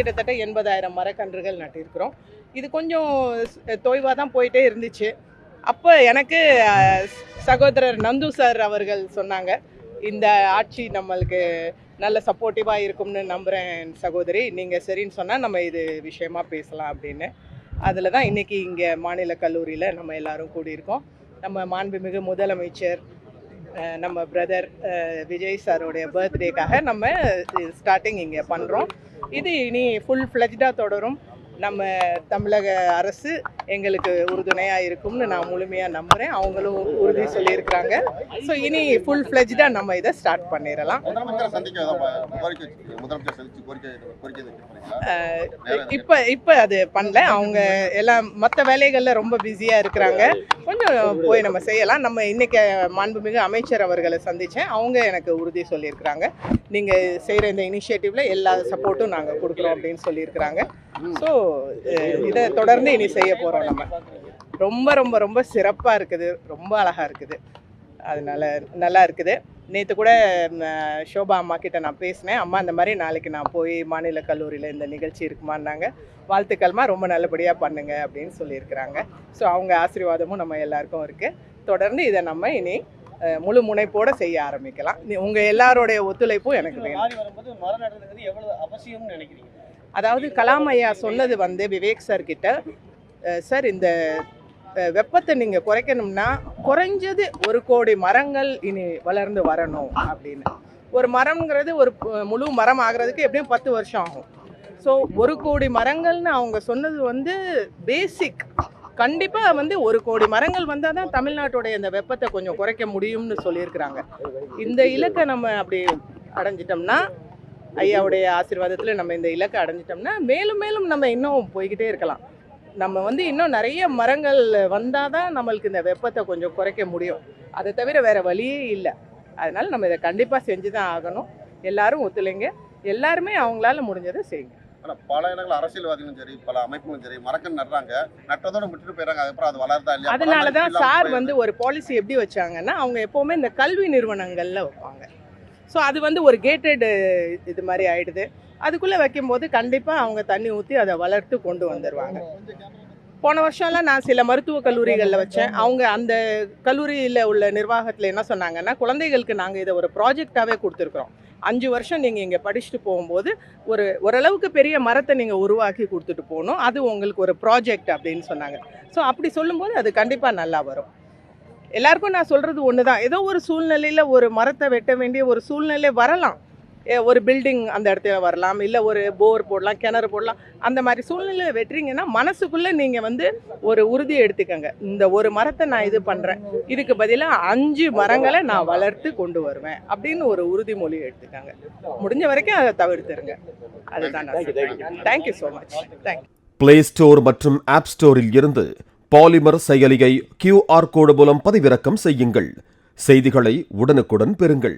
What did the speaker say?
கிட்டத்தட்ட 80,000 மரக்கன்றுகள் நட்டிருக்கிறோம். இது கொஞ்சம் தொய்வாக தான் போயிட்டே இருந்துச்சு. அப்போ எனக்கு சகோதரர் நந்து சார் அவர்கள் சொன்னாங்க, இந்த ஆட்சி நம்மளுக்கு நல்ல சப்போர்ட்டிவாக இருக்கும்னு நம்புகிறேன் சகோதரி, நீங்கள் சரின்னு சொன்னால் நம்ம இது விஷயமா பேசலாம் அப்படின்னு. அதில் தான் இன்றைக்கி இங்கே மாநில கல்லூரியில் நம்ம எல்லோரும் கூடியிருக்கோம். நம்ம மாண்புமிகு முதலமைச்சர் நம்ம பிரதர் விஜய் சாரோடைய பர்த்டேக்காக நம்ம ஸ்டார்டிங் இங்கே பண்ணுறோம். இது இனி ஃபுல் ஃப்ளெஜ்டாக தொடரும். நம்ம தமிழக அரசு எங்களுக்கு உறுதுணையாக இருக்கும்னு நான் முழுமையாக நம்புகிறேன். அவங்களும் உறுதி சொல்லியிருக்கிறாங்க. ஸோ இனி ஃபுல் ஃப்ளெஜ்டாக நம்ம இதை ஸ்டார்ட் பண்ணிடலாம். இப்போ அது பண்ணல. அவங்க எல்லாம் மற்ற வேலைகளில் ரொம்ப பிஸியாக இருக்கிறாங்க. கொஞ்சம் போய் நம்ம செய்யலாம். நம்ம இன்னைக்கு மாண்புமிகு அமைச்சர் அவர்களை சந்தித்தேன். அவங்க எனக்கு உறுதி சொல்லியிருக்கிறாங்க, நீங்கள் செய்கிற இந்த இனிஷியேட்டிவ்ல எல்லா சப்போர்ட்டும் நாங்கள் கொடுக்குறோம் அப்படின்னு சொல்லியிருக்கிறாங்க. ஸோ இதை தொடர்ந்து இனி செய்ய போகிறோம். நம்ம ரொம்ப ரொம்ப ரொம்ப சிறப்பாக இருக்குது, ரொம்ப அழகாக இருக்குது, அதனால நல்லா இருக்குது. நேற்று கூட ஷோபா அம்மா கிட்ட நான் பேசினேன். அம்மா இந்த மாதிரி நாளைக்கு நான் போய் மாநில கல்லூரியில் இந்த நிகழ்ச்சி இருக்குமான்னாங்க. வாழ்த்துக்கள்மா, ரொம்ப நல்லபடியாக பண்ணுங்க அப்படின்னு சொல்லியிருக்கிறாங்க. ஸோ அவங்க ஆசீர்வாதமும் நம்ம எல்லாருக்கும் இருக்குது. தொடர்ந்து இதை நம்ம இனி முழு முனைப்போடு செய்ய ஆரம்பிக்கலாம். உங்கள் எல்லாரோடைய ஒத்துழைப்பும் எனக்கு வேணும். அதாவது கலாம் ஐயா சொன்னது விவேக் சார் கிட்ட, சார் இந்த வெப்பத்தை நீங்கள் குறைக்கணும்னா குறைஞ்சது 1 கோடி மரங்கள் இனி வளர்ந்து வரணும் அப்படின்னு. ஒரு மரம்ங்கிறது ஒரு முழு மரம் ஆகிறதுக்கு எப்படியும் 10 வருஷம் ஆகும். ஸோ 1 கோடி மரங்கள்னு அவங்க சொன்னது பேசிக். கண்டிப்பாக 1 கோடி மரங்கள் வந்தால் தான் தமிழ்நாட்டோடைய இந்த வெப்பத்தை கொஞ்சம் குறைக்க முடியும்னு சொல்லியிருக்கிறாங்க. இந்த இலக்கை நம்ம அப்படி அடைஞ்சிட்டோம்னா, ஐயாவுடைய ஆசீர்வாதத்தில் நம்ம இந்த இலக்கை அடைஞ்சிட்டோம்னா மேலும் மேலும் நம்ம இன்னும் போய்கிட்டே இருக்கலாம். நம்ம இன்னும் நிறைய மரங்கள் வந்தால் தான் நம்மளுக்கு இந்த வெப்பத்தை கொஞ்சம் குறைக்க முடியும். அதை தவிர வேறு வழியே இல்லை. அதனால் நம்ம இதை கண்டிப்பாக செஞ்சு தான் ஆகணும். எல்லாரும் ஒத்துழைங்க, எல்லாருமே அவங்களால முடிஞ்சதை செய்யுங்க. ஆனால் பல இடங்கள் அரசியல்வாதிகளும் சரி, பல அமைப்புகளும் சரி, மரக்கன்று நடுறாங்க, நட்டதோடு விட்டுட்டு போயிடறாங்க. அதுக்கப்புறம் அது வளர்ந்தா இல்லையா? அதனால தான் சார் ஒரு பாலிசி எப்படி வச்சாங்கன்னா, அவங்க எப்போவுமே இந்த கல்வி நிறுவனங்களில் வைப்பாங்க. ஸோ அது ஒரு கேட்டட் இது மாதிரி ஆகிடுது. அதுக்குள்ளே வைக்கும்போது கண்டிப்பாக அவங்க தண்ணி ஊற்றி அதை வளர்த்து கொண்டு வந்துடுவாங்க. போன வருஷம்லாம் நான் சில மருத்துவக் கல்லூரிகளில் வச்சேன். அவங்க அந்த கல்லூரியில் உள்ள நிர்வாகத்தில் என்ன சொன்னாங்கன்னா, குழந்தைகளுக்கு நாங்கள் இதை ஒரு ப்ராஜெக்டாகவே கொடுத்துருக்குறோம். 5 வருஷம் நீங்கள் இங்கே படிச்சுட்டு போகும்போது ஓரளவுக்கு பெரிய மரத்தை நீங்கள் உருவாக்கி கொடுத்துட்டு போகணும், அது உங்களுக்கு ஒரு ப்ராஜெக்ட் அப்படின்னு சொன்னாங்க. ஸோ அப்படி சொல்லும்போது அது கண்டிப்பாக நல்லா வரும். எல்லாருக்கும் நான் சொல்கிறது ஒன்று தான், ஏதோ ஒரு சூழ்நிலையில் ஒரு மரத்தை வெட்ட வேண்டிய ஒரு சூழ்நிலை வரலாம். ஒரு பில்டிங் அந்த இடத்துல வரலாம், இல்லை ஒரு போர் போடலாம், கிணறு போடலாம். அந்த மாதிரி சூழ்நிலையில் வெட்டுறீங்கன்னா மனசுக்குள்ளே நீங்கள் ஒரு உறுதி எடுத்துக்கங்க, இந்த ஒரு மரத்தை நான் இது பண்ணுறேன், இதுக்கு பதிலாக 5 மரங்களை நான் வளர்த்து கொண்டு வருவேன் அப்படின்னு ஒரு உறுதிமொழி எடுத்துக்கங்க. முடிஞ்ச வரைக்கும் அதை தவிர்த்துருங்க. அதுதான் நான் சொல்றேன். Thank you so much. Thank you. Play store மற்றும் ஆப் ஸ்டோரில் இருந்து பாலிமர் செயலியை QR கோடு மூலம் பதிவிறக்கம் செய்யுங்கள். செய்திகளை உடனுக்குடன் பெறுங்கள்.